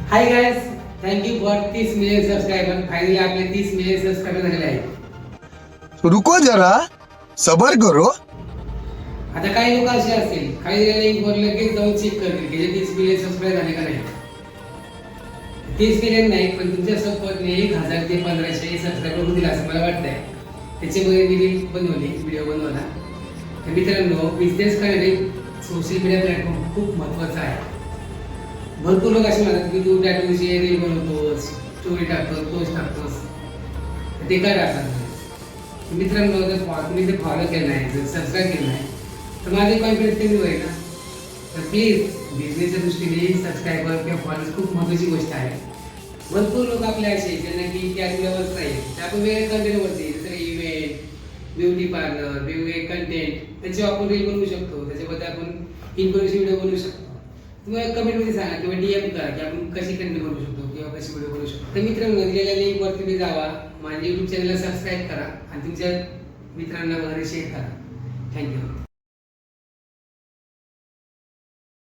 Hi guys, thank you for 30 million subscriber. Finally आपले 30 million subscriber झालेले आहेत. रुको जरा सबर करो. आता काही लोक असे असतील, काही लिंकवर लगेच जाऊन चेक करतील की 30 मिलियन सबस्क्राइब झाले का नाही. 30 मिलियन नाही, पण तुमच्या सपोर्टने 1000 ते 1500 सबस्क्राइबर होतील असं मला वाटतंय. त्याच्यामुळे मी रील बनवली, व्हिडिओ बनवला. तर मित्रांनो, बिझनेस करणे सोशल मीडिया प्लॅटफॉर्म खूप महत्त्वाचा आहे. भरपूर लोक असे म्हणतात की तू टॅटूची रील बनवतोस, स्टोरी टाकतोस, पोस्ट टाकतोस, ते काय टाकतात. मित्रांनो, जर तुम्ही ते फॉलो केलं नाही, जर सबस्क्राईब केलं नाही, तर माझे कॉन्फिडन्स कमी होईल ना. तर प्लीज बिझनेसच्या दृष्टीने सबस्क्रायबर किंवा फॉलोअर्स खूप महत्त्वाची गोष्ट आहे. भरपूर लोक आपले असे ज्यांना की कॅटेगरीवरच नाही, तर आपण वेगळ्या कंटेंटवरती जसं इव्हेंट, ब्युटी पार्लर, वेगवेगळे कंटेंट त्याचे आपण रील बनवू शकतो. त्याच्याबद्दल आपण इन्फॉर्मेशन व्हिडिओ बनवू शकतो. तुम्हाला कमेंटमध्ये सांगा किंवा डीएम करा की आपण कशी कंटेंट बनवू शकतो किंवा कशी व्हिडिओ बनवू शकतो. तर मित्रांनो, दिलेल्या लिंकवर तुम्ही जावा, माझ्या यूट्यूब चॅनलला सबस्क्राईब करा आणि तुमच्या मित्रांना वगैरे शेअर करा.